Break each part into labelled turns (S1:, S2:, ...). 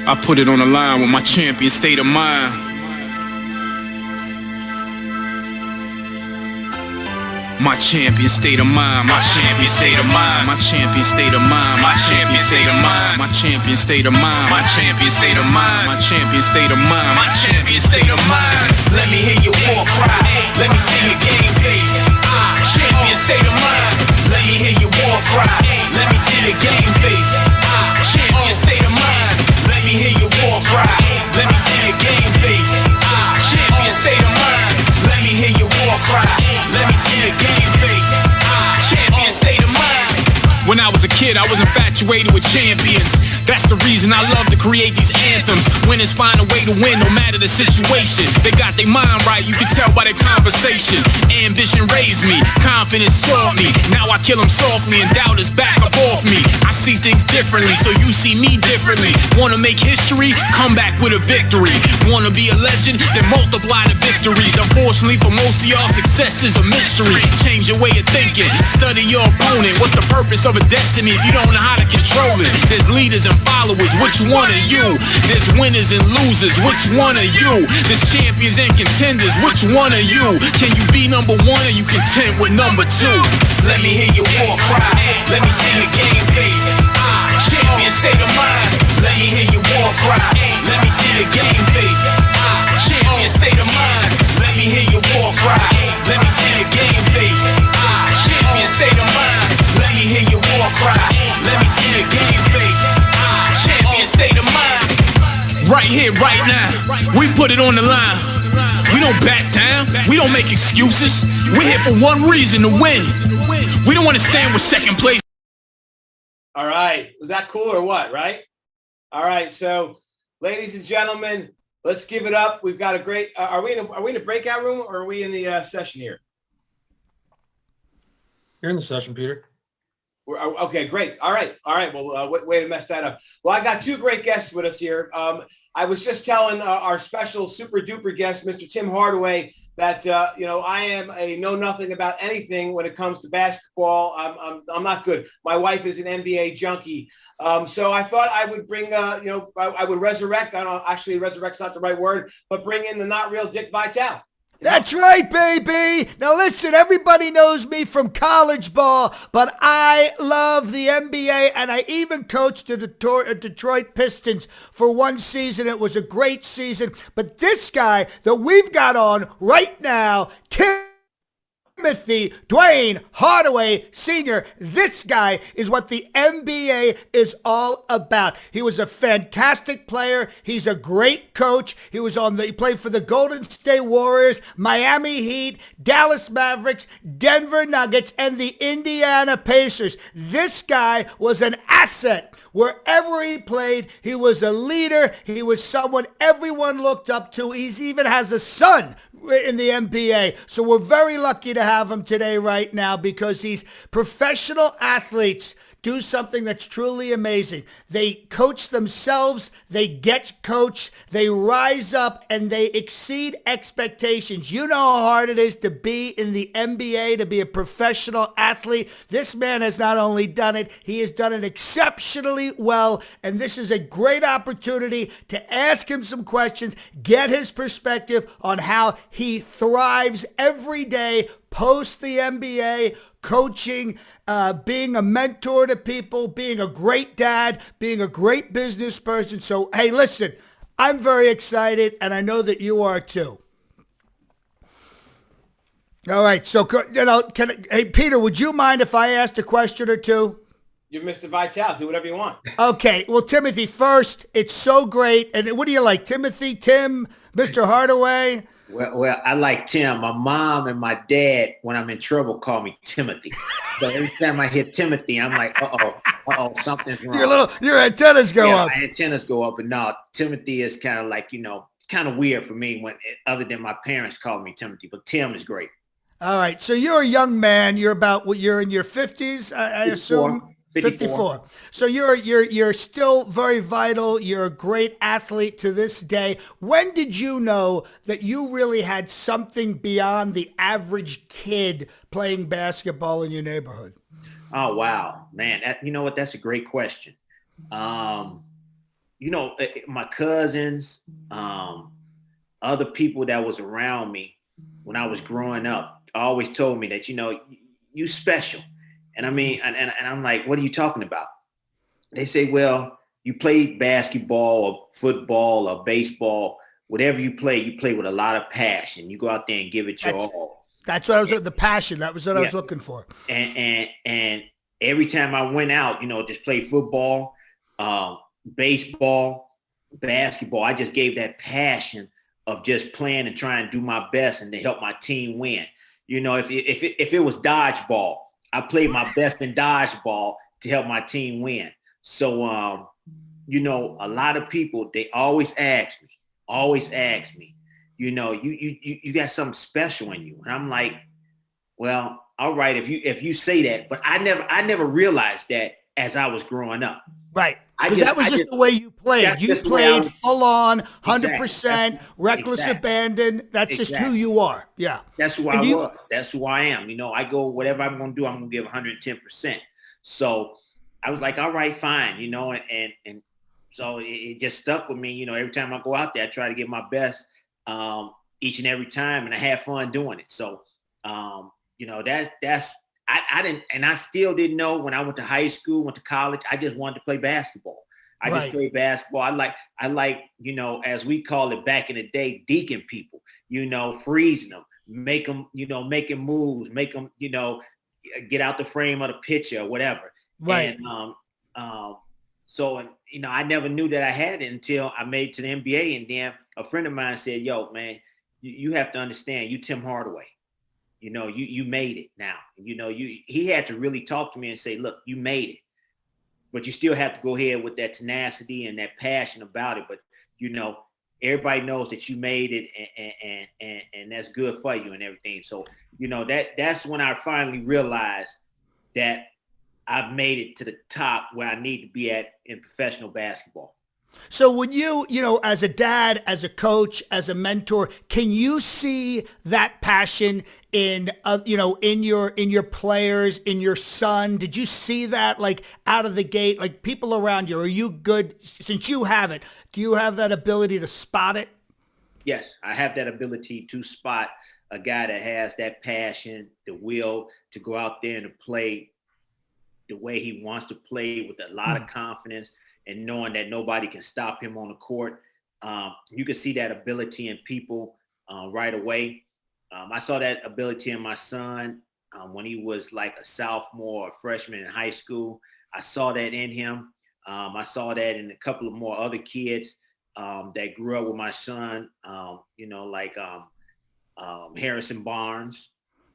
S1: I put it on the line with my champion state of mind. My champion state of mind, my champion state of mind, my champion state of mind, my champion state of mind, my champion state of mind, my champion state of mind, my champion state of mind, my champion state of mind. Let me hear your war cry, let me see your game face. Champion state of mind. Let me hear your war cry, let me see your game face. Champion state of mind. Let me hear your war cry, let me see your game face. Champion state of mind. Let me hear your war cry, let me see your game face. Champion state of mind. When I was a kid, I was infatuated with champions. That's the reason I love to create these anthems. Winners find a way to win no matter the situation. They got their mind right, you can tell by their conversation. Ambition raised me, confidence taught me. Now I kill them softly and doubt is back up off me. I see things differently, so you see me differently. Wanna make history? Come back with a victory. Wanna be a legend? Then multiply the victories. Unfortunately for most of y'all, success is a mystery. Change your way of thinking, study your opponent. What's the purpose of a destiny if you don't know how to control it? There's leaders and followers, which one are you? There's winners and losers, which one are you? There's champions and contenders, which one are you? Can you be number one or you content with number two? Let me hear your war cry, let me see your game face. Champion state of mind. Let me hear your war cry, let me see your game face. Champion state of mind. Let me hear your war cry, let me see your game face. Champion state of mind. Let me hear your war cry, let me see your game face. Champion state of mind. Right here, right now, we put it on the line. We don't back down, we don't make excuses. We're here for one reason, to win. We don't want to stand with second place.
S2: All right, was that cool or what, right? All right, so ladies and gentlemen, let's give it up. We've got a great, are we in a breakout room or are we in the session here?
S3: You're in the session, Peter.
S2: Okay, great. All right. Well, way to mess that up. Well, I got two great guests with us here. I was just telling our special super duper guest, Mr. Tim Hardaway, that I am a know nothing about anything when it comes to basketball. I'm not good. My wife is an NBA junkie, so I thought I would bring I would resurrect. I don't actually resurrect's not the right word, but bring in the not real Dick Vitale.
S4: That's right, baby. Now listen, everybody knows me from college ball, but I love the NBA, and I even coached the Detroit Pistons for one season. It was a great season. But this guy that we've got on right now, Timothy Dwayne Hardaway Sr., this guy is what the NBA is all about. He was a fantastic player. He's a great coach. He played for the Golden State Warriors, Miami Heat, Dallas Mavericks, Denver Nuggets, and the Indiana Pacers. This guy was an asset. Wherever he played, he was a leader. He was someone everyone looked up to. He even has a son in the NBA. So we're very lucky to have him today right now because these professional athletes do something that's truly amazing. They coach themselves, they get coached, they rise up, and they exceed expectations. You know how hard it is to be in the NBA, to be a professional athlete. This man has not only done it, he has done it exceptionally well, and this is a great opportunity to ask him some questions, get his perspective on how he thrives every day post the NBA, coaching, being a mentor to people, being a great dad, being a great business person. So, hey, listen, I'm very excited, and I know that you are too. All right, so, hey, Peter, would you mind if I asked a question or two?
S2: You're Mr. Vitale. Do whatever you want.
S4: Okay, well, Timothy, first, it's so great. And what do you like, Timothy, Tim, Mr. Hardaway?
S5: Well, I like Tim. My mom and my dad, when I'm in trouble, call me Timothy. So every time I hear Timothy, I'm like, something's wrong.
S4: Your antennas go up.
S5: My antennas go up. And no, Timothy is kind of like, kind of weird for me other than my parents call me Timothy. But Tim is great.
S4: All right. So you're a young man. You're in your 50s, I assume. 54. So you're still very vital. You're a great athlete to this day. When did you know that you really had something beyond the average kid playing basketball in your neighborhood?
S5: Oh, wow, man. You know what? That's a great question. my cousins, other people that was around me when I was growing up always told me that, you special. And I mean, and I'm like, what are you talking about? They say, well, you play basketball or football or baseball, whatever you play with a lot of passion. You go out there and give it your all.
S4: That's what I was, the passion. That was what I was looking for.
S5: And every time I went out, just play football, baseball, basketball, I just gave that passion of just playing and trying to do my best and to help my team win. If it was dodgeball, I played my best in dodgeball to help my team win. So, a lot of people, they always ask me, you got something special in you. And I'm like, well, all right, if you say that, but I never realized that as I was growing up.
S4: Right. Because that was just the way you played. You played full on, 100%, reckless abandon. That's just who you are. Yeah.
S5: That's who I was. That's who I am. I go, whatever I'm going to do, I'm going to give 110%. So I was like, all right, fine, and so it just stuck with me. Every time I go out there, I try to give my best each and every time, and I have fun doing it. So, I didn't, and I still didn't know when I went to high school, went to college, I just wanted to play basketball. I just played basketball. I like, as we call it back in the day, deacon people, freezing them, make them, making moves, make them, get out the frame of the pitcher or whatever.
S4: Right.
S5: And so I never knew that I had it until I made it to the NBA. And then a friend of mine said, yo, man, you have to understand, you Tim Hardaway. You made it now. He had to really talk to me and say, look, you made it. But you still have to go ahead with that tenacity and that passion about it. But, everybody knows that you made it and that's good for you and everything. So, that's when I finally realized that I've made it to the top where I need to be at in professional basketball.
S4: So when you, as a dad, as a coach, as a mentor, can you see that passion in, in your players, in your son? Did you see that like out of the gate, like people around you? Are you good, since you have it, do you have that ability to spot it?
S5: Yes, I have that ability to spot a guy that has that passion, the will to go out there and to play the way he wants to play with a lot of confidence and knowing that nobody can stop him on the court. You can see that ability in people right away. I saw that ability in my son when he was like a sophomore or freshman in high school. I saw that in him. I saw that in a couple of more other kids that grew up with my son, like Harrison Barnes,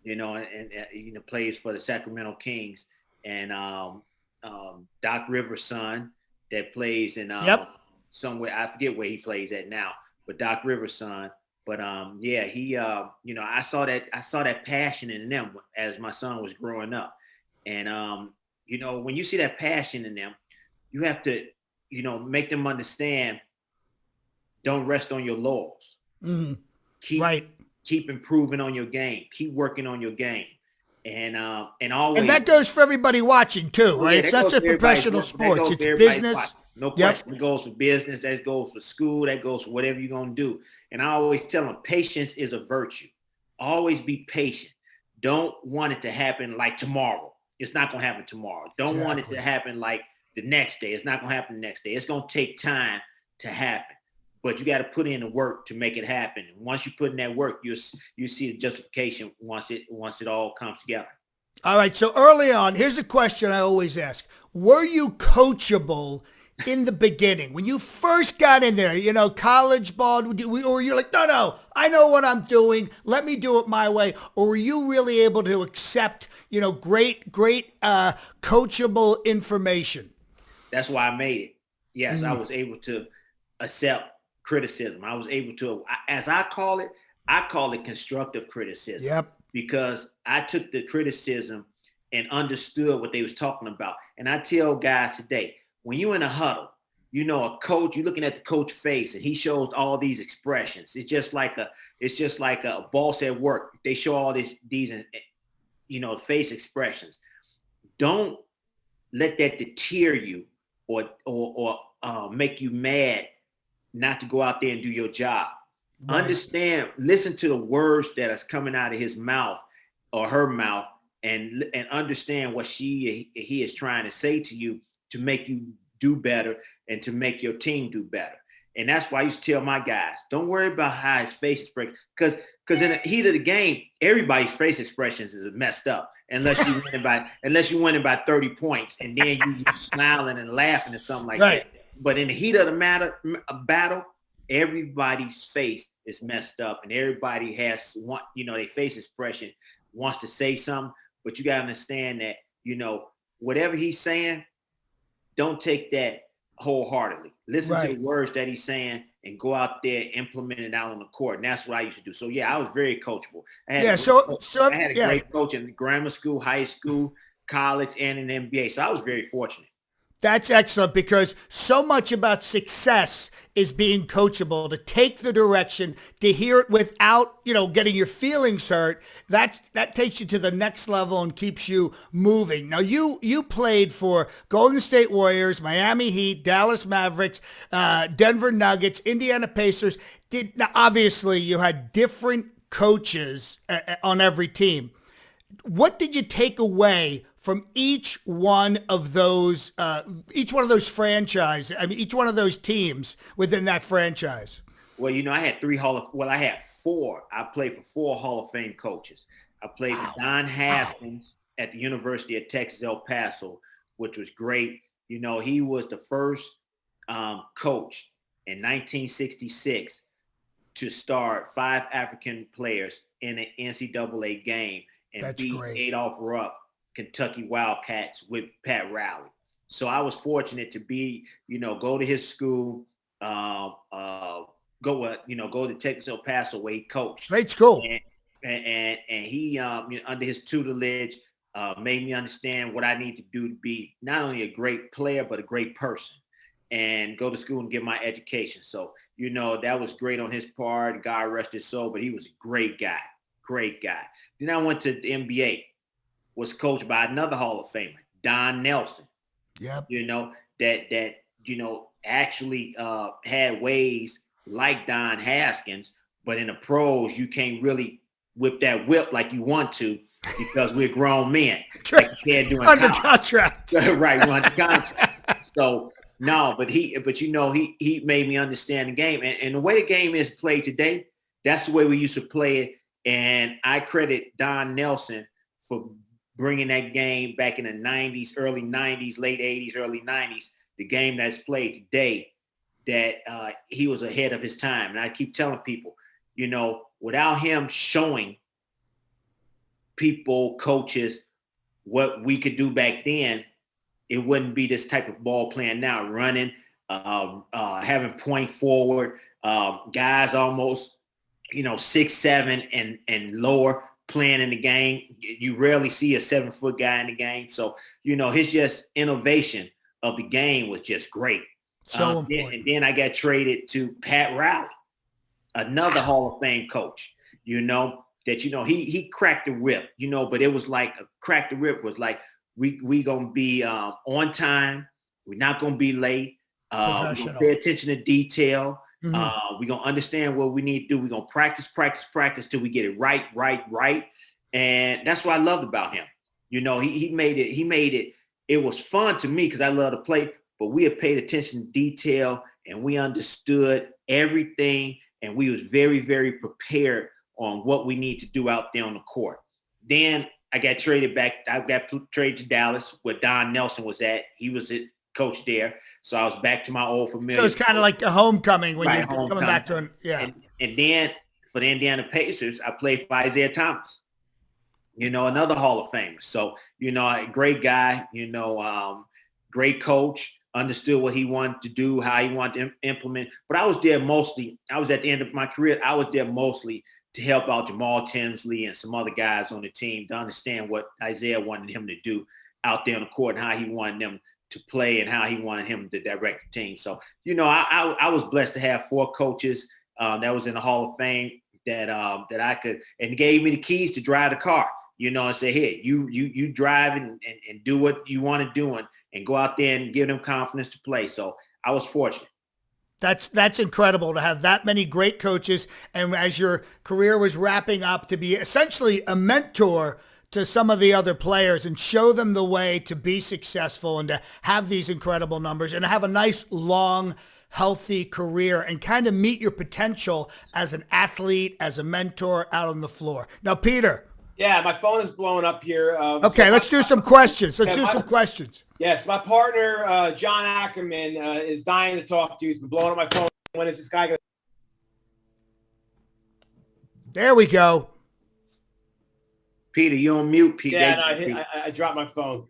S5: and plays for the Sacramento Kings, and Doc Rivers' son that plays in somewhere, I forget where he plays at now, but Doc Rivers' son. But he I saw that passion in them as my son was growing up. And when you see that passion in them, you have to, make them understand, don't rest on your laurels.
S4: Mm-hmm.
S5: Keep improving on your game. Keep working on your game. And always.
S4: And that goes for everybody watching too, right? It's not just professional sports. It's business.
S5: Watching. No question. It goes for business. That goes for school. That goes for whatever you're going to do. And I always tell them, patience is a virtue. Always be patient. Don't want it to happen like tomorrow. It's not going to happen tomorrow. Don't want it to happen like the next day. It's not going to happen the next day. It's going to take time to happen. But you got to put in the work to make it happen. And once you put in that work, you see the justification once it all comes together. All
S4: right. So early on, here's a question I always ask. Were you coachable in the beginning? When you first got in there, college ball, or you're like, no, I know what I'm doing. Let me do it my way. Or were you really able to accept, great coachable information?
S5: That's why I made it. Yes, I was able to accept criticism. I was able to, as I call it constructive criticism.
S4: Yep.
S5: Because I took the criticism and understood what they was talking about. And I tell guys today, when you're in a huddle, a coach, you're looking at the coach's face and he shows all these expressions. It's just like a boss at work. They show all these face expressions. Don't let that deter you or make you mad not to go out there and do your job.
S4: Right.
S5: Understand, listen to the words that is coming out of his mouth or her mouth, and understand what he is trying to say to you to make you do better and to make your team do better. And that's why I used to tell my guys, don't worry about how his face expression, because in the heat of the game, everybody's face expressions is messed up unless you win by 30 points, and then you smiling and laughing or something like
S4: right.
S5: that. But in the heat of the battle, everybody's face is messed up, and everybody has their face expression wants to say something, but you got to understand that, whatever he's saying, don't take that wholeheartedly. Listen to the words that he's saying and go out there, implement it out on the court. And that's what I used to do. So yeah, I was very coachable. I had a great coach in grammar school, high school, college, and in the NBA. So I was very fortunate.
S4: That's excellent, because so much about success is being coachable, to take the direction, to hear it without, getting your feelings hurt. That takes you to the next level and keeps you moving. Now, you played for Golden State Warriors, Miami Heat, Dallas Mavericks, Denver Nuggets, Indiana Pacers. Now, obviously, you had different coaches on every team. What did you take away from each one of those franchises? I mean, each one of those teams within that franchise.
S5: Well, I had I had four. I played for 4 Hall of Fame coaches. I played with Don Haskins at the University of Texas, El Paso, which was great. He was the first coach in 1966 to start 5 African players in an NCAA game and beat Adolph Rupp Kentucky Wildcats with Pat Riley. So I was fortunate to be, go to his school, go to Texas El Paso where he coached.
S4: Great school.
S5: And he, under his tutelage, made me understand what I need to do to be not only a great player, but a great person, and go to school and get my education. So, that was great on his part. God rest his soul, but he was a great guy. Then I went to the NBA. Was coached by another Hall of Famer, Don Nelson.
S4: Yep.
S5: That actually had ways like Don Haskins, but in the pros, you can't really whip that whip like you want to because we're grown men. Like you can't do
S4: under contract.
S5: Right, we're under contract. So no, but he made me understand the game. And the way the game is played today, that's the way we used to play it. And I credit Don Nelson for bringing that game back in the 90s, early 90s, late 80s, early 90s, the game that's played today, that he was ahead of his time. And I keep telling people, without him showing people, coaches, what we could do back then, it wouldn't be this type of ball playing now, running, having point forward, guys almost, 6'7" and lower, playing in the game. You rarely see a 7-foot guy in the game. So, his just innovation of the game was just great.
S4: So important.
S5: And then I got traded to Pat Riley, another Hall of Fame coach, he cracked the whip, but it was like crack the whip was like, we going to be on time. We're not going to be late. We're going to pay attention to detail. Mm-hmm. We're going to understand what we need to do. We're going to practice till we get it right. And that's what I loved about him. He made it. It was fun to me because I love to play, but we had paid attention to detail and we understood everything. And we was very, very prepared on what we need to do out there on the court. Then I got traded back. I got traded to Dallas where Don Nelson was at. He was a coach there. So I was back to my old familiar.
S4: So it's kind of like a homecoming when you're coming back to it. Yeah.
S5: And then for the Indiana Pacers, I played for Isaiah Thomas, another Hall of Famer. So, a great guy, great coach, understood what he wanted to do, how he wanted to implement. But I was there mostly. I was at the end of my career. I was there mostly to help out Jamal Tinsley and some other guys on the team to understand what Isaiah wanted him to do out there on the court and how he wanted them to play and how he wanted him to direct the team. So, I was blessed to have 4 coaches that was in the Hall of Fame that I could, and gave me the keys to drive the car, and say, hey, you drive and do what you want to do and go out there and give them confidence to play. So I was fortunate.
S4: That's incredible to have that many great coaches, and as your career was wrapping up, to be essentially a mentor to some of the other players and show them the way to be successful and to have these incredible numbers and have a nice, long, healthy career and kind of meet your potential as an athlete, as a mentor out on the floor. Now, Peter.
S2: Yeah, my phone is blowing up here.
S4: Okay, let's do some questions. Let's do some questions.
S2: Yes, my partner, John Ackerman, is dying to talk to you. He's been blowing up my phone. When is this guy going to?
S4: There we go.
S5: Peter, you on mute, Peter.
S2: Yeah, no, I dropped my phone.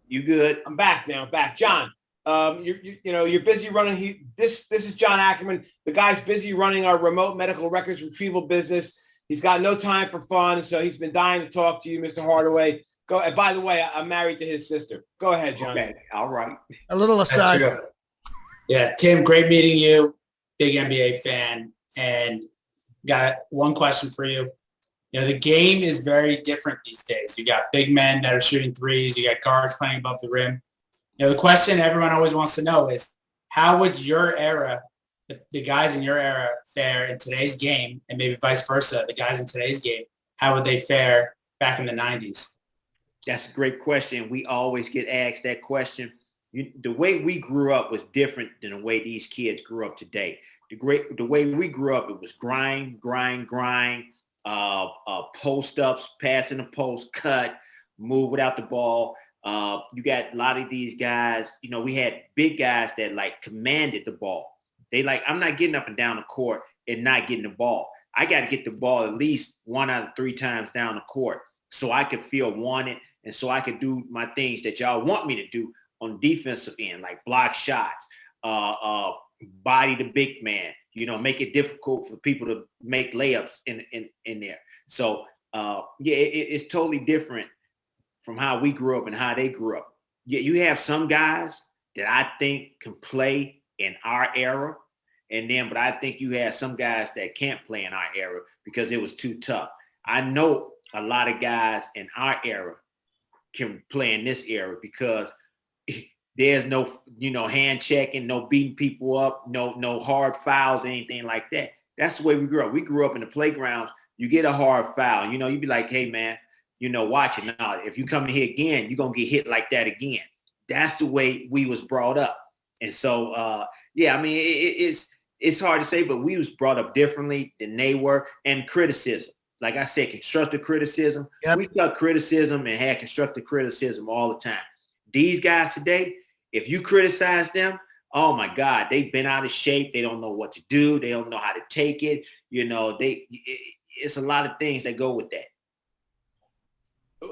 S5: You good?
S2: I'm back now. I'm back. John, you're busy running. This is John Ackerman. The guy's busy running our remote medical records retrieval business. He's got no time for fun, so he's been dying to talk to you, Mr. Hardaway. Go. And by the way, I'm married to his sister. Go ahead, John.
S5: Okay. All right.
S4: A little aside.
S3: Yeah, Tim, great meeting you. Big NBA fan. And got one question for you. You know, the game is very different these days. You got big men that are shooting threes. You got guards playing above the rim. You know, the question everyone always wants to know is, how would your era, the guys in your era, fare in today's game, and maybe vice versa, the guys in today's game, how would they fare back in the 90s?
S5: That's a great question. We always get asked that question. The way we grew up was different than the way these kids grew up today. The way we grew up, it was grind, post-ups, passing the post, cut, move without the ball. You got a lot of these guys, you know, we had big guys that like commanded the ball. They like, I'm not getting up and down the court and not getting the ball. I got to get the ball at least 1 out of 3 times down the court so I could feel wanted and so I could do my things that y'all want me to do on defensive end, like block shots, body the big man, you know, make it difficult for people to make layups in there. So, it's totally different from how we grew up and how they grew up. Yeah, you have some guys that I think can play in our era, but I think you have some guys that can't play in our era because it was too tough. I know a lot of guys in our era can play in this era because there's no, hand checking, no beating people up, no hard fouls, anything like that. That's the way we grew up. We grew up in the playgrounds. You get a hard foul, you'd be like, hey man, watch it now. If you come in here again, you're going to get hit like that again. That's the way we was brought up. And so, it's hard to say, but we was brought up differently than they were. And criticism, like I said, constructive criticism. Yep. We took criticism and had constructive criticism all the time. These guys today, if you criticize them, oh my God, they've been out of shape. They don't know what to do. They don't know how to take it. It's a lot of things that go with that.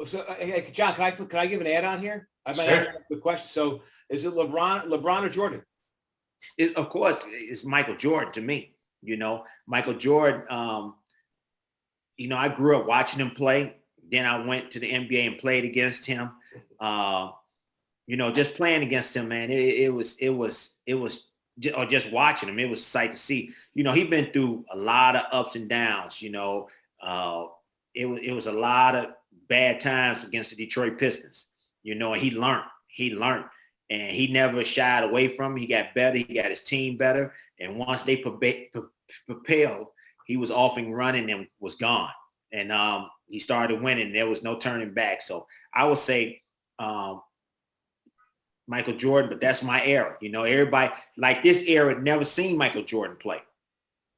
S2: So, John, can I give an add-on here? I might
S3: Sure.
S2: have a quick question. So, is it LeBron or Jordan?
S5: Of course, it's Michael Jordan to me. Michael Jordan. I grew up watching him play. Then I went to the NBA and played against him. Just playing against him, man, it was just watching him. It was a sight to see. He's been through a lot of ups and downs. It was a lot of bad times against the Detroit Pistons. And he learned, and he never shied away from it. He got better. He got his team better. And once they propelled, he was off and running and was gone. And he started winning. There was no turning back. So I would say Michael Jordan, but that's my era. Everybody like this era never seen Michael Jordan play.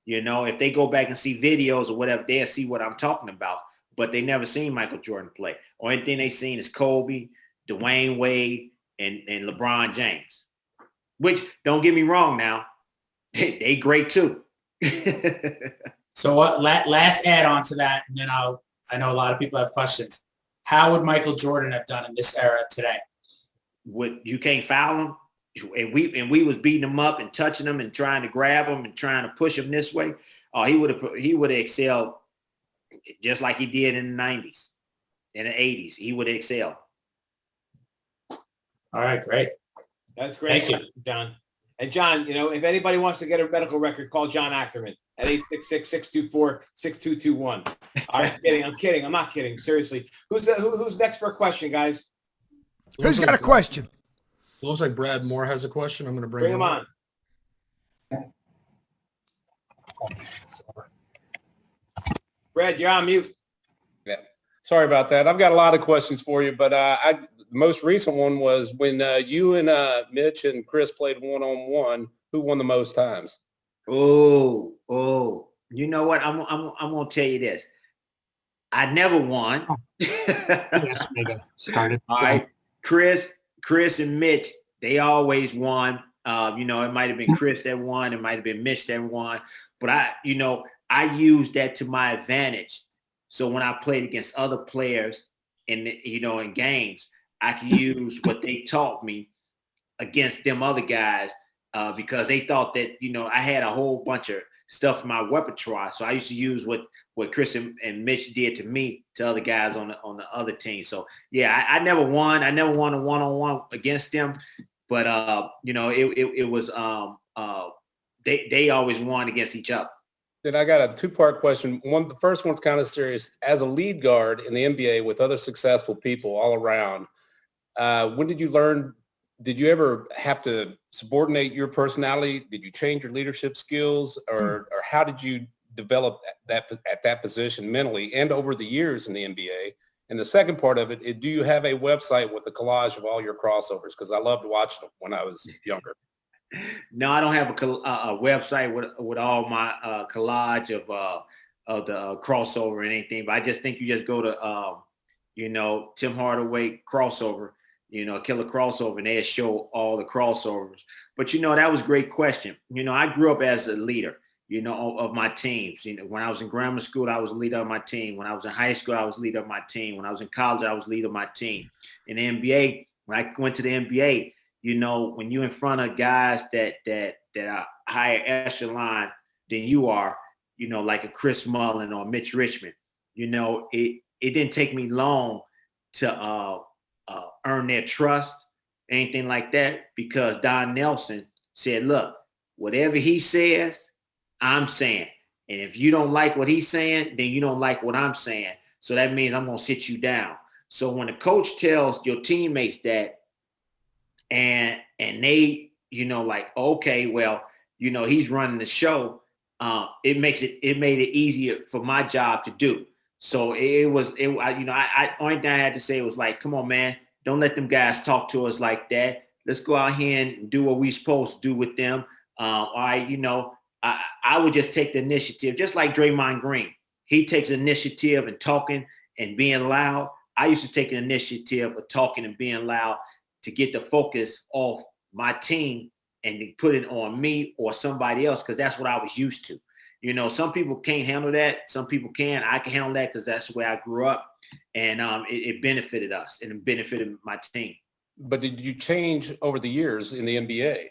S5: If they go back and see videos or whatever, they'll see what I'm talking about. But they never seen Michael Jordan play. Only thing they seen is Kobe, Dwayne Wade, and LeBron James. Which, don't get me wrong now, they great too.
S3: So what? Last add-on to that, and then I know a lot of people have questions. How would Michael Jordan have done in this era today?
S5: You can't foul him, and we was beating him up and touching him and trying to grab him and trying to push him this way. Oh, he would have excelled just like he did in the 90s, in the 80s. He would excel.
S3: All right, great.
S2: That's great.
S3: Thank you,
S2: John. And John, if anybody wants to get a medical record, call John Ackerman at 866-624-6221. All right, I'm kidding. I'm not kidding. Seriously. Who's next for a question, guys?
S4: Who's got a question?
S6: Looks like Brad Moore has a question. I'm going to
S2: Bring him on. Brad, you're on mute.
S7: Yeah. Sorry about that. I've got a lot of questions for you, but the most recent one was when you and Mitch and Chris played one-on-one, who won the most times?
S5: Oh, you know what? I'm going to tell you this. I never won.
S8: Started.
S5: All right. Chris and Mitch, they always won. It might have been Chris that won. It might have been Mitch that won. But I used that to my advantage. So when I played against other players in games, I could use what they taught me against them other guys because they thought that, I had a whole bunch of stuff in my repertoire. So I used to use what Chris and Mitch did to me to other guys on the other team. So yeah, I never won. I never won a one-on-one against them, but it was they always won against each other.
S7: Then I got a two-part question. The first one's kind of serious. As a lead guard in the NBA with other successful people all around, when did you learn? Did you ever have to subordinate your personality? Did you change your leadership skills, or how did you develop at that position mentally and over the years in the NBA? And the second part of it, do you have a website with a collage of all your crossovers? Because I loved watching them when I was younger.
S5: No, I don't have a website with all my collage of the crossover and anything. But I just think you just go to Tim Hardaway crossover. Killer crossover, and they show all the crossovers. But, that was a great question. I grew up as a leader, of my teams. When I was in grammar school, I was a leader of my team. When I was in high school, I was a leader of my team. When I was in college, I was a leader of my team. In the NBA, when I went to the NBA, when you're in front of guys that are higher echelon than you are, like a Chris Mullin or Mitch Richmond, it didn't take me long to earn their trust, anything like that, because Don Nelson said, look, whatever he says, I'm saying. And if you don't like what he's saying, then you don't like what I'm saying. So that means I'm going to sit you down. So when the coach tells your teammates that, and they, okay, well, he's running the show, it made it easier for my job to do. So only thing I had to say was like, come on, man, don't let them guys talk to us like that. Let's go out here and do what we're supposed to do with them. All right, I would just take the initiative, just like Draymond Green. He takes initiative and talking and being loud. I used to take an initiative of talking and being loud to get the focus off my team and to put it on me or somebody else, because that's what I was used to. Some people can't handle that. Some people can. I can handle that because that's the way I grew up. And it benefited us and it benefited my team.
S7: But did you change over the years in the NBA?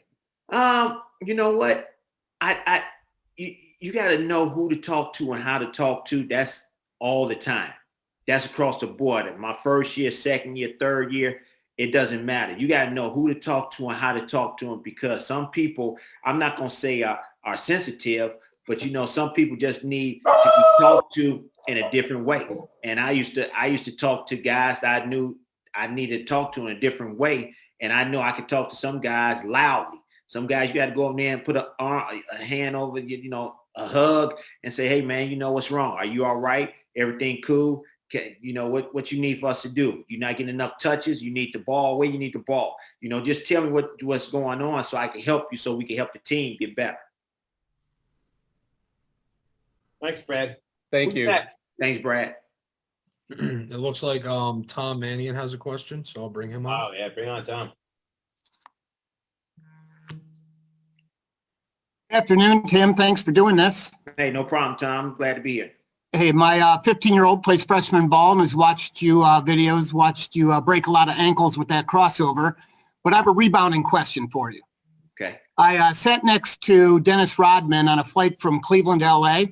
S5: You know what? You got to know who to talk to and how to talk to. That's all the time. That's across the board. My first year, second year, third year, it doesn't matter. You got to know who to talk to and how to talk to them, because some people, I'm not going to say are sensitive, but some people just need to be talked to in a different way. And I used to talk to guys that I knew I needed to talk to in a different way. And I know I could talk to some guys loudly. Some guys, you got to go up there and put a hand over, a hug and say, hey man, what's wrong? Are you all right? Everything cool? What you need for us to do? You're not getting enough touches. You need the ball. Where you need the ball? Just tell me what's going on so I can help you, so we can help the team get better.
S2: Thanks, Brad.
S7: Thank you.
S5: Thanks, Brad.
S6: It looks like Tom Mannion has a question, so I'll bring him on.
S2: Oh, yeah. Bring on Tom.
S8: Afternoon, Tim. Thanks for doing this.
S5: Hey, no problem, Tom. Glad to be here.
S8: Hey, my 15-year-old plays freshman ball and has watched you watched you break a lot of ankles with that crossover. But I have a rebounding question for you.
S5: Okay.
S8: I sat next to Dennis Rodman on a flight from Cleveland to LA,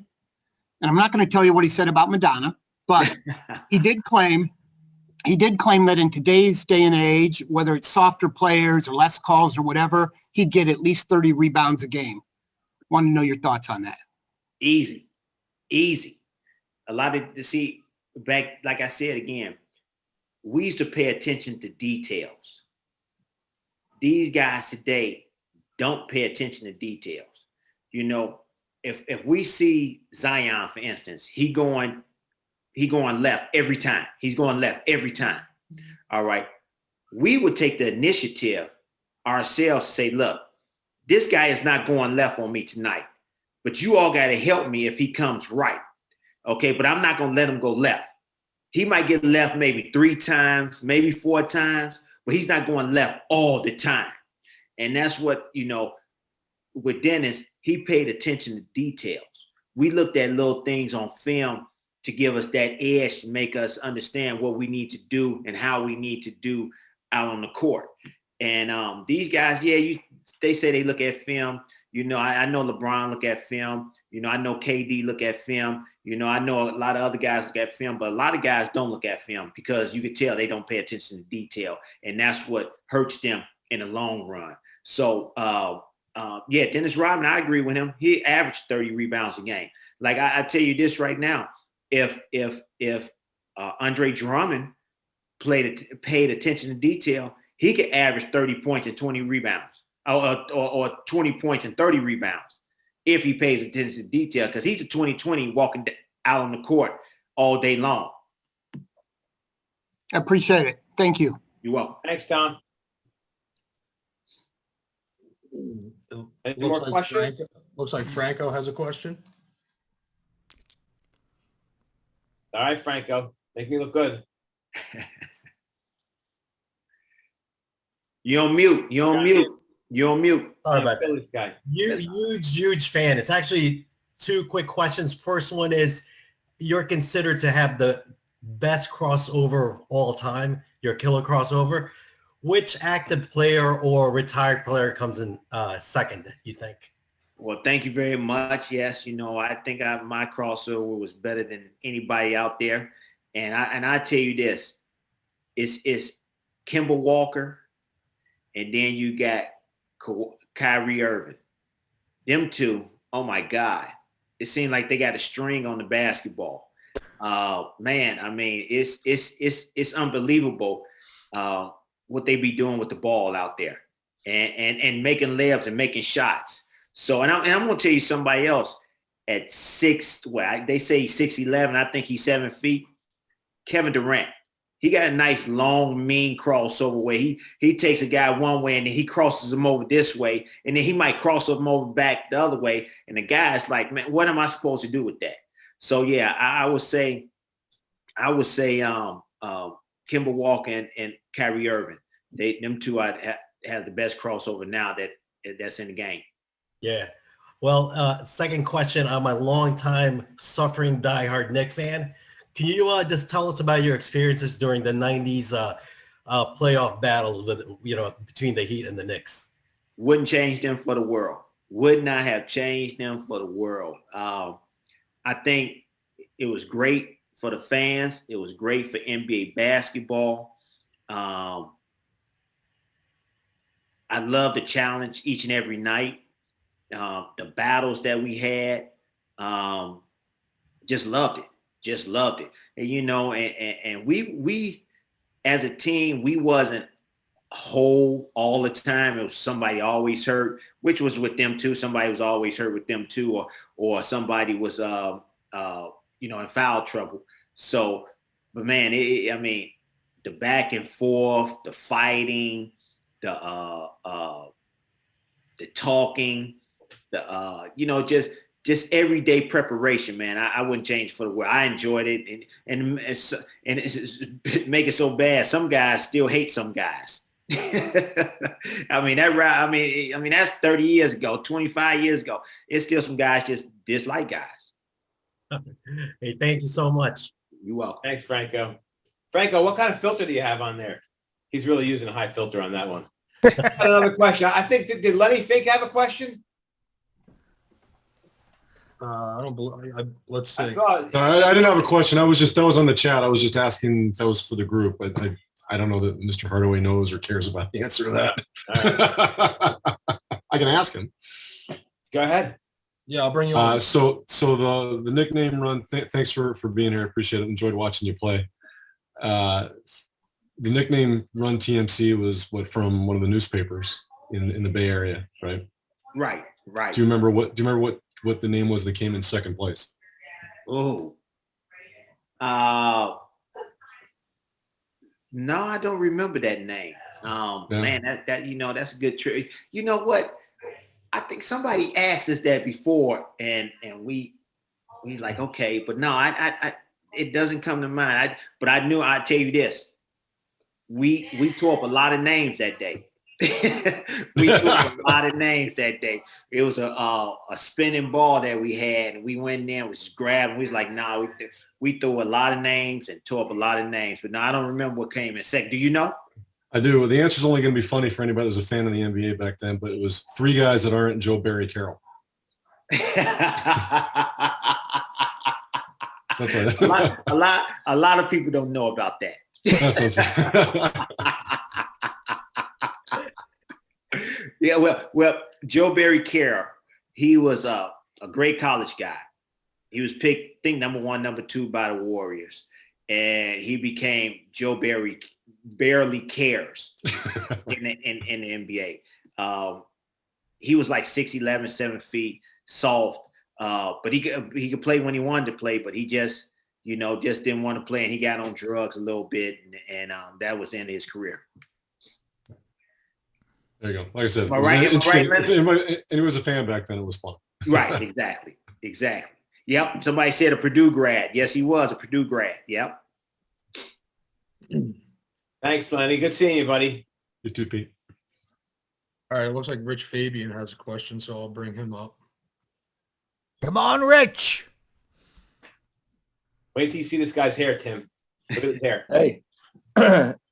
S8: and I'm not going to tell you what he said about Madonna, but he did claim that in today's day and age, whether it's softer players or less calls or whatever, he'd get at least 30 rebounds a game. Want to know your thoughts on that?
S5: Easy. A lot of, see, back, like I said again, we used to pay attention to details. these guys today don't pay attention to details. You know, if we see Zion, for instance, he going left every time. He's going left every time. All right. We would take the initiative ourselves to say, look, this guy is not going left on me tonight, but you all got to help me if he comes right. Okay. But I'm not going to let him go left. He might get left maybe 3 times, maybe 4 times, but he's not going left all the time. And that's what, you know, with Dennis, he paid attention to details. We looked at little things on film to give us that edge to make us understand what we need to do and how we need to do out on the court. And these guys, yeah, they say they look at film. You know, I know LeBron look at film. You know, I know KD look at film. You know, I know a lot of other guys look at film, but a lot of guys don't look at film because you can tell they don't pay attention to detail. And that's what hurts them in the long run. So, yeah, Dennis Rodman, I agree with him. He averaged 30 rebounds a game. Like I tell you this right now, if Andre Drummond paid attention to detail, he could average 30 points and 20 rebounds or 20 points and 30 rebounds if he pays attention to detail, because he's a 20-20 walking out on the court all day long.
S8: I appreciate it. Thank you.
S5: You're welcome.
S2: Thanks, Tom. Any more questions?
S6: Looks like Franco has a question.
S2: All right, Franco, make me look good.
S5: You're on mute. You're on mute. You're on mute.
S9: Sorry about
S2: Phillies
S9: that.
S2: guy.
S9: Huge fan. It's actually 2 quick questions. First one is, you're considered to have the best crossover of all time, your killer crossover. Which active player or retired player comes in second, you think?
S5: Well, thank you very much. Yes, you know, I think my crossover was better than anybody out there. And I tell you this, it's Kemba Walker, and then you got Kyrie Irving. Them two, oh my God. It seemed like they got a string on the basketball. Man, I mean, it's unbelievable what they be doing with the ball out there and making layups and making shots. So, and I'm going to tell you somebody else at they say he's 6'11". I think he's 7 feet. Kevin Durant. He got a nice, long, mean crossover where he takes a guy one way and then he crosses him over this way. And then he might cross him over back the other way. And the guy's like, man, what am I supposed to do with that? So, yeah, I would say Kemba Walker and Kyrie Irving. Them two have the best crossover now that's in the game.
S9: Yeah. Well, second question. I'm a longtime suffering diehard Knicks fan. Can you just tell us about your experiences during the 90s playoff battles between the Heat and the Knicks?
S5: Wouldn't change them for the world. Would not have changed them for the world. I think it was great for the fans. It was great for NBA basketball. I love the challenge each and every night. The battles that we had, just loved it. Just loved it. And, you know, and we as a team, we wasn't whole all the time. It was somebody always hurt, which was with them too. Somebody was always hurt with them too, or somebody was, in foul trouble. So, but man, I mean, the back and forth, the fighting, the talking, just everyday preparation, man. I wouldn't change for the world. I enjoyed it, and it's make it so bad. Some guys still hate some guys. I mean that's 30 years ago, 25 years ago. It's still some guys just dislike guys.
S9: Hey, thank you so much.
S5: You're welcome.
S2: Thanks, Franco. Franco, what kind of filter do you have on there? He's really using a high filter on that one. Another question. I think, did Lenny Fink have a question?
S6: I don't believe. Let's see.
S10: I didn't have a question. That was on the chat. I was just asking if that was for the group. I don't know that Mr. Hardaway knows or cares about the answer to that. Right. I can ask him.
S2: Go ahead.
S6: Yeah, I'll bring you on.
S10: So the nickname run. Thanks for being here. I appreciate it. Enjoyed watching you play. the nickname Run TMC was from one of the newspapers in the Bay Area, right?
S5: Right.
S10: Do you remember what the name was that came in second place?
S5: Oh. No, I don't remember that name.
S10: Yeah.
S5: Man, that that's a good trick. You know what? I think somebody asked us that before, and we like, okay, but no, I it doesn't come to mind. But I knew. I'd tell you this: we tore up a lot of names that day. We tore up a lot of names that day. It was a spinning ball that we had, and we went in there and was just grabbing. We was like, nah, we threw a lot of names and tore up a lot of names. But no, I don't remember what came in second. Do you know?
S10: I do. The answer's only going to be funny for anybody that was a fan of the NBA back then, but it was three guys that aren't Joe Barry Carroll. That's right.
S5: a lot of people don't know about that.
S10: That's what I'm saying.
S5: Yeah, well, Joe Barry Carroll, he was a great college guy. He was picked, I think, number 1, number 2 by the Warriors, and he became Joe Barely Cares in the NBA. He was like 6'11", 7 feet, soft, but he could play when he wanted to play, but he just didn't want to play, and he got on drugs a little bit, and that was the end of his career.
S10: There you go. Like I said,
S5: Right,
S10: and he was a fan back then. It was fun.
S5: Right, exactly. Yep. Somebody said a Purdue grad. Yes, he was a Purdue grad. Yep.
S2: Thanks, Lenny. Good seeing you, buddy.
S10: You too, Pete.
S6: All right, it looks like Rich Fabian has a question, so I'll bring him up.
S4: Come on, Rich.
S2: Wait till you see this guy's hair, Tim. Look at his hair.
S11: Hey.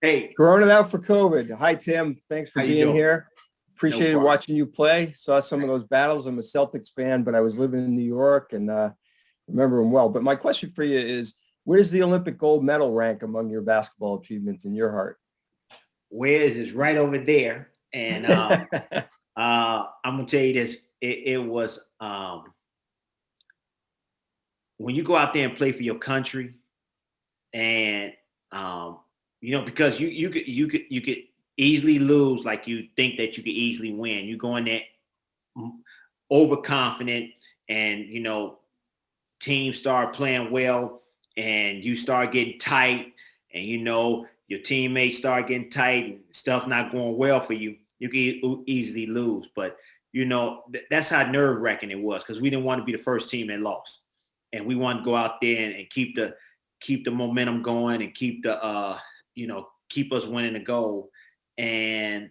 S5: Hey.
S11: Growing it out for COVID. Hi, Tim. Thanks for
S5: How you
S11: being
S5: doing?
S11: here. Appreciated
S5: problem.
S11: watching you play. Saw some of those battles. I'm a Celtics fan, but I was living in New York and remember them well. But my question for you is, where does the Olympic gold medal rank among your basketball achievements in your heart?
S5: Wes is right over there. And I'm going to tell you this. It was when you go out there and play for your country and, because you could easily lose, like you think that you could easily win. You go in there overconfident and, teams start playing well and you start getting tight and, your teammates start getting tight and stuff not going well for you. You can easily lose. But, that's how nerve-wracking it was because we didn't want to be the first team that lost. And we wanted to go out there and keep the momentum going and keep the, keep us winning the goal. And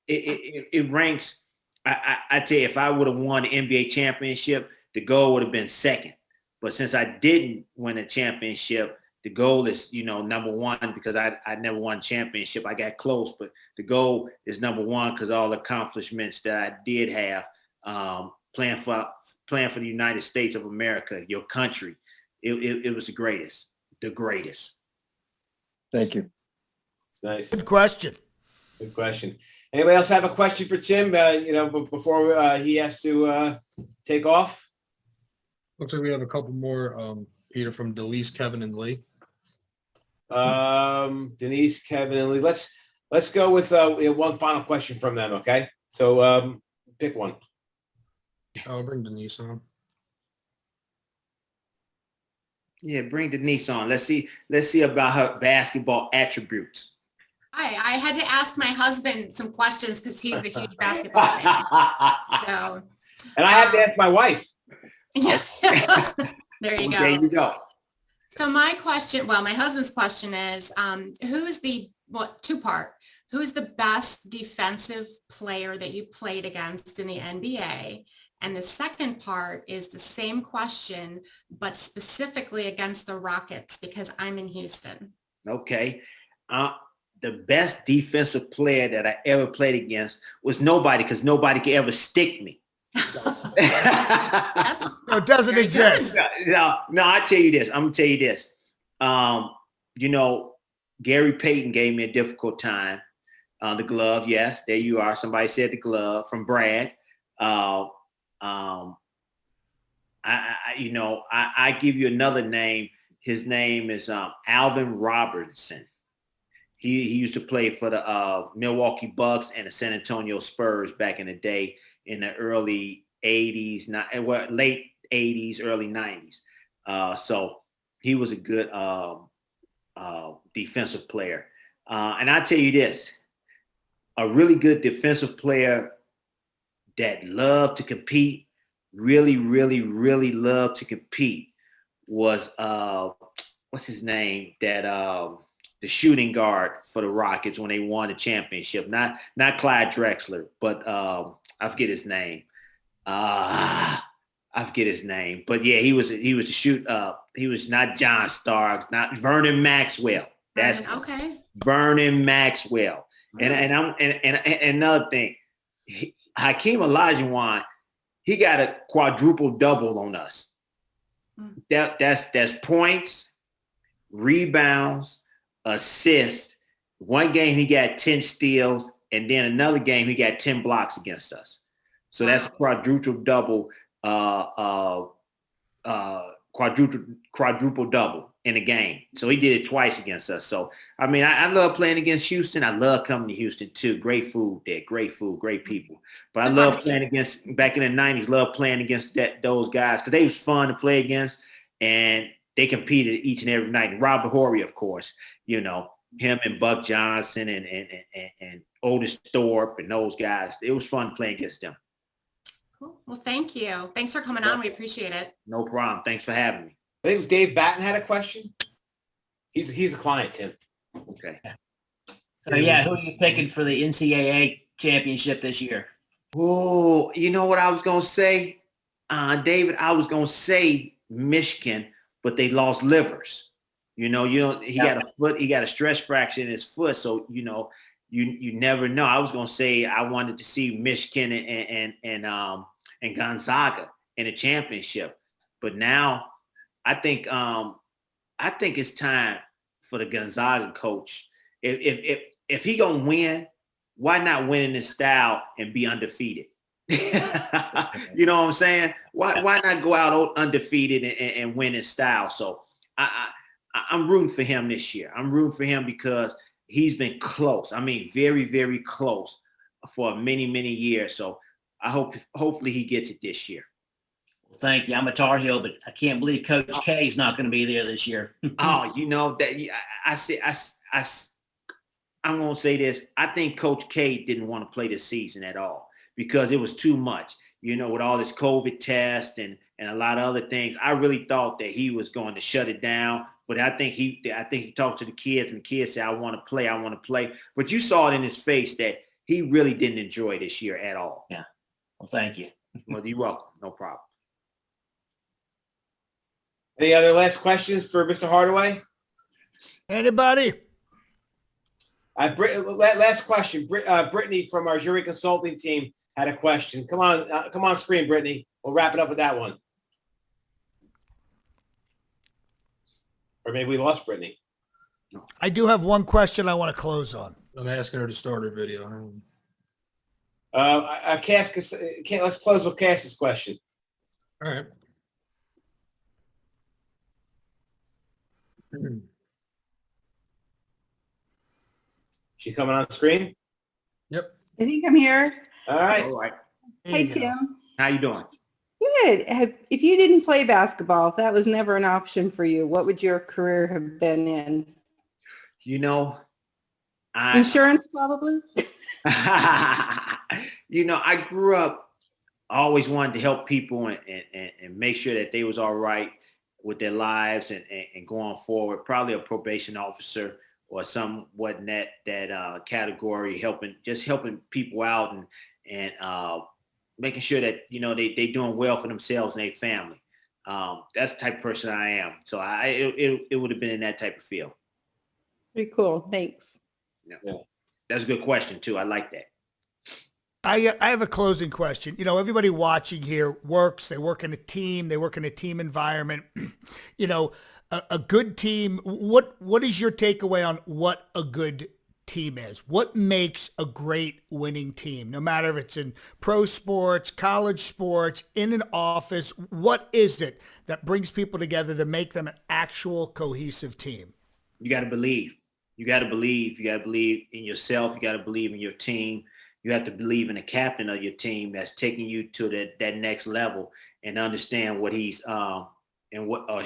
S5: it ranks. I tell you, if I would have won the NBA championship, the goal would have been second. But since I didn't win a championship, the goal is, number 1 because I never won a championship. I got close, but the goal is number 1 because all the accomplishments that I did have, playing for the United States of America, your country, it was the greatest.
S11: Thank you.
S2: Nice.
S4: Good question.
S2: Good question. Anybody else have a question for Tim, before he has to take off?
S6: Looks like we have a couple more, Peter, from Delise, Kevin, and Lee.
S2: Denise, Kevin, and Lee. Let's go with one final question from them, okay? So pick one.
S6: I'll bring Denise on.
S5: Yeah, bring Denise on. Let's see about her basketball attributes.
S12: I had to ask my husband some questions because he's the huge basketball fan. So,
S2: and I had to ask my wife.
S12: There you go.
S5: There you go.
S12: So my husband's question is, who's the best defensive player that you played against in the NBA? And the second part is the same question, but specifically against the Rockets because I'm in Houston.
S5: Okay. The best defensive player that I ever played against was nobody because nobody could ever stick me.
S4: It doesn't exist.
S5: No, I tell you this. I'm going to tell you this. Gary Payton gave me a difficult time. The glove, yes, there you are. Somebody said the glove from Brad. I give you another name. His name is Alvin Robertson. He used to play for the Milwaukee Bucks and the San Antonio Spurs back in the day in the early 80s, late 80s, early 90s. So he was a good defensive player. And I tell you this, a really good defensive player that loved to compete, really, really, really loved to compete was, what's his name? That the shooting guard for the Rockets when they won the championship. Not Clyde Drexler, but I forget his name. I forget his name. But yeah, he was the shoot. He was not John Stark, not Vernon Maxwell. That's
S12: okay.
S5: Vernon Maxwell. And another thing, Hakeem Olajuwon, he got a quadruple double on us. That's points, rebounds, assists. One game he got 10 steals, and then another game he got 10 blocks against us. So that's a quadruple double, quadruple double in a game. So he did it twice against us. So I mean, I love playing against Houston. I love coming to Houston too. Great food there, great food, great people. But I love playing against, back in the 90s, love playing against those guys because they was fun to play against, and they competed each and every night. And Robert Horry, of course, you know, him and Buck Johnson and Otis Thorpe and those guys. It was fun playing against them.
S12: Cool. Well, thank you. Thanks for coming on. We appreciate it.
S5: No problem. Thanks for having me.
S2: I think Dave Batten had a question. He's a client, Tim.
S5: Okay.
S13: So yeah, who are you picking for the NCAA championship this year?
S5: Oh, you know what I was gonna say, David? I was gonna say Michigan, but they lost Livers. You know, he got a stress fracture in his foot, so you know, you never know. I was gonna say I wanted to see Michigan and Gonzaga in the championship, but now I think it's time for the Gonzaga coach. If he gonna win, why not win in this style and be undefeated? You know what I'm saying? Why not go out undefeated and win in style? So I'm rooting for him this year. I'm rooting for him because he's been close. I mean, very, very close for many, many years. So hopefully he gets it this year.
S13: Well, thank you. I'm a Tar Heel, but I can't believe Coach K is not going to be there this year.
S5: Oh, you know that I'm going to say this. I think Coach K didn't want to play this season at all because it was too much, you know, with all this COVID test and a lot of other things. I really thought that he was going to shut it down, but I think he talked to the kids and the kids said, I want to play. But you saw it in his face that he really didn't enjoy this year at all.
S13: Yeah. Well, thank you.
S5: Well, you're welcome. No problem.
S2: Any other last questions for Mr. Hardaway?
S4: Anybody?
S2: Last question. Brittany from our jury consulting team had a question. Come on screen, Brittany. We'll wrap it up with that one. Or maybe we lost Brittany.
S4: I do have one question I want to close on.
S6: I'm asking her to start her video.
S2: Let's close with Cass's question.
S6: All right.
S2: She coming on screen?
S6: Yep.
S14: I think I'm here.
S2: All right.
S5: All right.
S14: Hey, Tim.
S5: How you doing?
S14: Good. If you didn't play basketball, if that was never an option for you, what would your career have been in?
S5: You know,
S14: insurance probably?
S5: You know, I grew up, I always wanted to help people and make sure that they was all right with their lives and going forward. Probably a probation officer or somewhat in that category, helping people out and making sure that, you know, they doing well for themselves and their family. That's the type of person I am. So it would have been in that type of field.
S14: Pretty cool. Thanks.
S5: Yeah. That's a good question too. I like that.
S4: I have a closing question. You know, everybody watching here works. They work in a team. They work in a team environment. You know, a good team. What is your takeaway on what a good team is? What makes a great winning team? No matter if it's in pro sports, college sports, in an office, what is it that brings people together to make them an actual cohesive team?
S5: You got to believe. You got to believe. You got to believe in yourself. You got to believe in your team. You have to believe in the captain of your team that's taking you to that next level, and understand what he's and what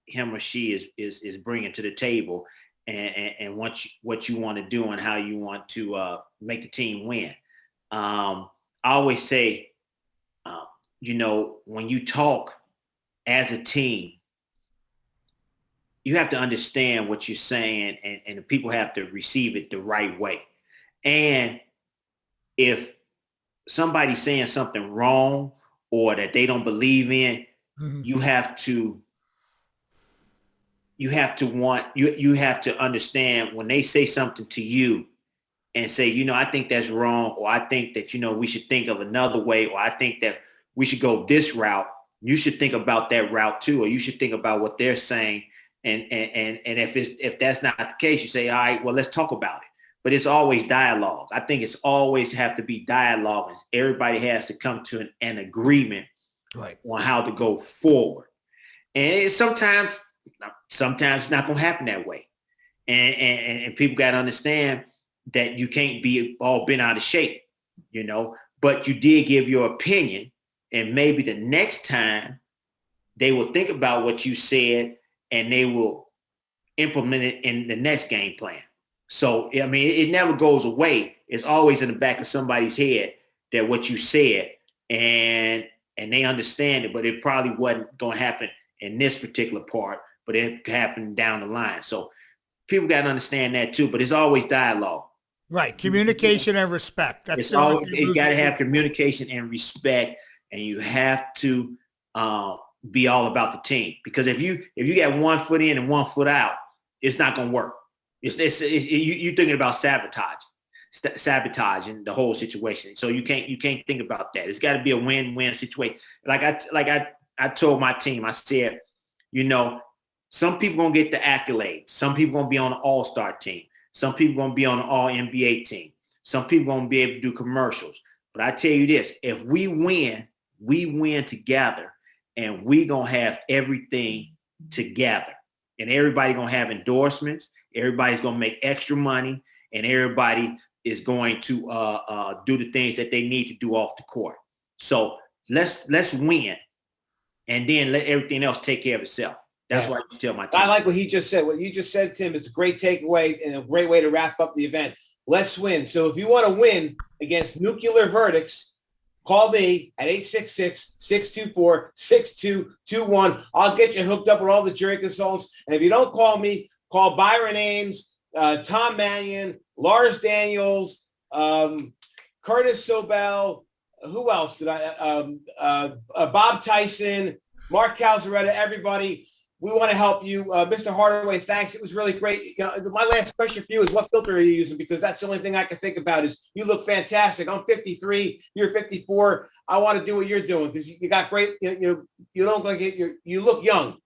S5: him or she is bringing to the table, and what you want to do and how you want to make the team win. I always say, when you talk as a team, you have to understand what you're saying, and the people have to receive it the right way. And if somebody's saying something wrong or that they don't believe in, you have to understand when they say something to you and say, I think that's wrong, or I think that, we should think of another way, or I think that we should go this route. You should think about that route too, or you should think about what they're saying. And if that's not the case, you say, all right, well, let's talk about it. But it's always dialogue. I think it's always have to be dialogue. Everybody has to come to an agreement on how to go forward. And sometimes it's not going to happen that way. And people got to understand that you can't be all bent out of shape, but you did give your opinion, and maybe the next time they will think about what you said and they will implement it in the next game plan. So, it never goes away. It's always in the back of somebody's head that what you said, and they understand it, but it probably wasn't going to happen in this particular part, but it could happen down the line. So people got to understand that too, but it's always dialogue.
S4: Right. Communication and respect.
S5: You got to have communication and respect, and you have to be all about the team. Because if you got 1 foot in and 1 foot out, it's not going to work. You're thinking about sabotaging the whole situation. So you can't think about that. It's got to be a win-win situation. Like I told my team, I said, some people gonna get the accolades. Some people gonna be on the all-star team. Some people gonna be on the all-NBA team. Some people gonna be able to do commercials. But I tell you this, if we win together, and we gonna have everything together. And everybody gonna have endorsements. Everybody's gonna make extra money, and everybody is going to do the things that they need to do off the court. So let's win, and then let everything else take care of itself. That's what I tell my team.
S2: I like what he just said. What you just said, Tim, is a great takeaway and a great way to wrap up the event. Let's win. So if you want to win against nuclear verdicts, call me at 866-624-6221. I'll get you hooked up with all the jury consultants. And if you don't call me, call Byron Ames, Tom Mannion, Lars Daniels, Curtis Sobel. Who else did Bob Tyson, Mark Calzaretta, everybody. We want to help you. Mr. Hardaway, thanks. It was really great. My last question for you is, what filter are you using? Because that's the only thing I can think about is you look fantastic. I'm 53. You're 54. I want to do what you're doing because you got great, you don't like it. You look young.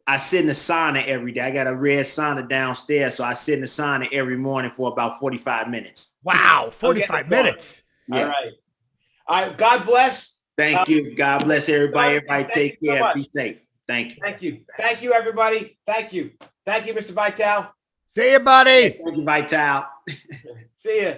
S5: I sit in the sauna every day. I got a red sauna downstairs. So I sit in the sauna every morning for about 45 minutes.
S4: Wow. 45 minutes.
S2: Yeah. All right. God bless.
S5: Thank you. God bless everybody. Everybody take care. So be safe. Thank you.
S2: Thank you. Thank you, everybody. Thank you. Thank you, Mr. Vital.
S4: See you, buddy.
S5: Thank you, Vital.
S2: See you.